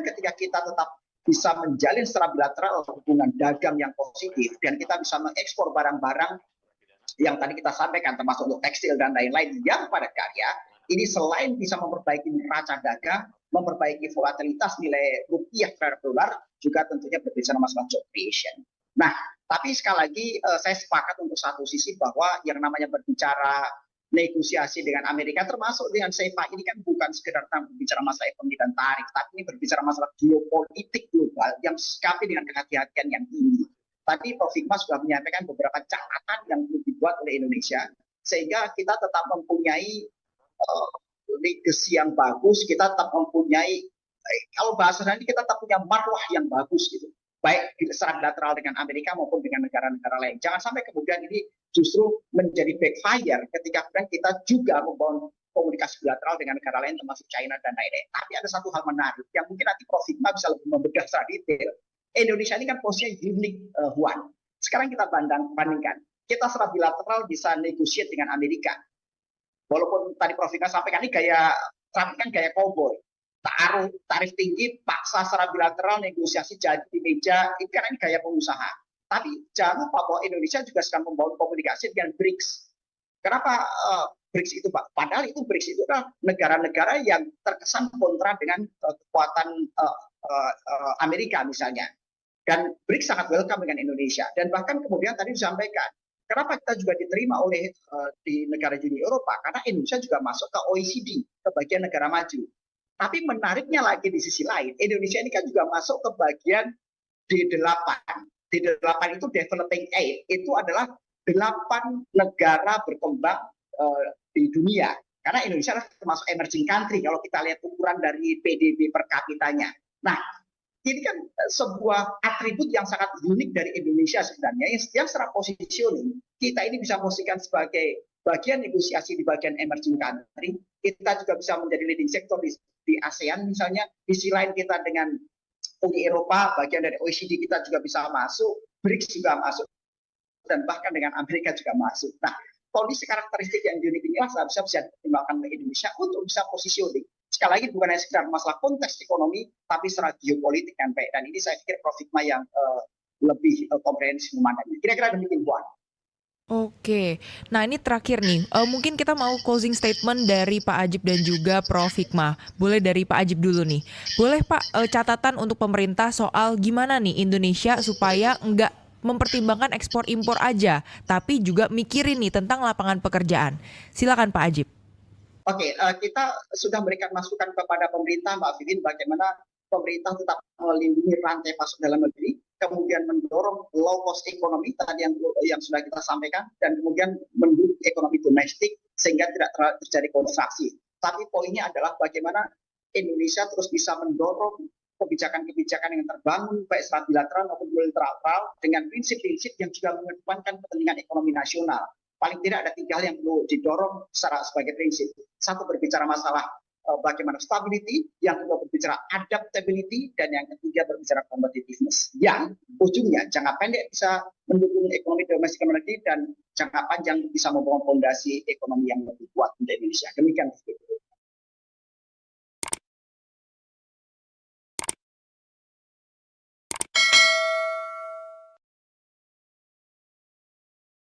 ketika kita tetap bisa menjalin secara bilateral hubungan dagang yang positif dan kita bisa mengekspor barang-barang yang tadi kita sampaikan termasuk untuk tekstil dan lain-lain yang padat karya, ini selain bisa memperbaiki neraca dagang, memperbaiki volatilitas nilai rupiah terhadap dolar, juga tentunya berbicara masalah job creation. Nah, tapi sekali lagi saya sepakat untuk satu sisi bahwa yang namanya berbicara negosiasi dengan Amerika termasuk dengan CEPA ini kan bukan sekedar berbicara masalah ekonomi dan tarif, tapi ini berbicara masalah geopolitik global yang disikapi dengan kehati-hatian yang tinggi. Tadi Prof. Hikmah sudah menyampaikan beberapa catatan yang perlu dibuat oleh Indonesia, sehingga kita tetap mempunyai legacy yang bagus, kita tetap mempunyai, kalau bahasa nanti kita tetap punya marwah yang bagus gitu, baik secara bilateral dengan Amerika maupun dengan negara-negara lain. Jangan sampai kemudian ini justru menjadi backfire ketika kemudian kita juga membangun komunikasi bilateral dengan negara lain termasuk China dan lain-lain. Tapi ada satu hal menarik yang mungkin nanti Prof. Hikmah bisa lebih membedah secara detail. Indonesia ini kan posisinya unik, Juan. Sekarang kita bandingkan. Kita secara bilateral bisa negosiasi dengan Amerika. Walaupun tadi Prof. Hikmah sampaikan ini gaya Trump kan gaya cowboy. Taruh tarif tinggi, paksa secara bilateral negosiasi jadi di meja. Ini kan ini gaya pengusaha. Tapi jangan lupa bahwa Indonesia juga sedang membangun komunikasi dengan BRICS. Kenapa BRICS itu, Pak? Padahal itu BRICS itu adalah negara-negara yang terkesan kontra dengan kekuatan Amerika misalnya. Dan BRICS sangat welcome dengan Indonesia. Dan bahkan kemudian tadi disampaikan, kenapa kita juga diterima oleh di negara Uni Eropa? Karena Indonesia juga masuk ke OECD, ke bagian negara maju. Tapi menariknya lagi di sisi lain, Indonesia ini kan juga masuk ke bagian D8. D8 itu Developing Aid, itu adalah 8 negara berkembang di dunia. Karena Indonesia adalah termasuk emerging country kalau kita lihat ukuran dari PDB per kapitanya. Nah, ini kan sebuah atribut yang sangat unik dari Indonesia sebenarnya, yang secara positioning kita ini bisa posisikan sebagai bagian negosiasi di bagian emerging country. Kita juga bisa menjadi leading sector di ASEAN misalnya. Di sisi lain kita dengan Uni Eropa, bagian dari OECD kita juga bisa masuk, BRICS juga masuk, dan bahkan dengan Amerika juga masuk. Nah, kondisi karakteristik yang unik inilah seharusnya bisa dipertimbangkan oleh Indonesia untuk bisa positioning. Sekali lagi bukan hanya sekedar masalah konteks ekonomi, tapi secara geopolitik yang baik. Dan ini saya pikir Prof. Hikmah yang lebih komprehensif memandangnya. Kira-kira demikian, Buan. Oke, nah ini terakhir nih, mungkin kita mau closing statement dari Pak Adjib dan juga Prof. Hikmah. Boleh dari Pak Adjib dulu nih. Boleh Pak, catatan untuk pemerintah soal gimana nih Indonesia supaya nggak mempertimbangkan ekspor impor aja, tapi juga mikirin nih tentang lapangan pekerjaan. Silakan Pak Adjib. Oke, kita sudah memberikan masukan kepada pemerintah, Mbak Vivin, bagaimana pemerintah tetap melindungi rantai pasok dalam negeri, kemudian mendorong low cost ekonomi tadi yang sudah kita sampaikan, dan kemudian mendukung ekonomi domestik sehingga tidak terjadi kontraksi. Tapi poinnya adalah bagaimana Indonesia terus bisa mendorong kebijakan-kebijakan yang terbangun baik secara bilateral maupun multilateral dengan prinsip-prinsip yang juga mengedepankan kepentingan ekonomi nasional. Paling tidak ada 3 hal yang perlu didorong sebagai prinsip. Satu, berbicara masalah bagaimana stability, yang kedua berbicara adaptability, dan yang ketiga berbicara competitiveness. Yang ujungnya jangka pendek bisa mendukung ekonomi domestik negeri dan jangka panjang bisa membangun fondasi ekonomi yang lebih kuat untuk Indonesia. Demikian.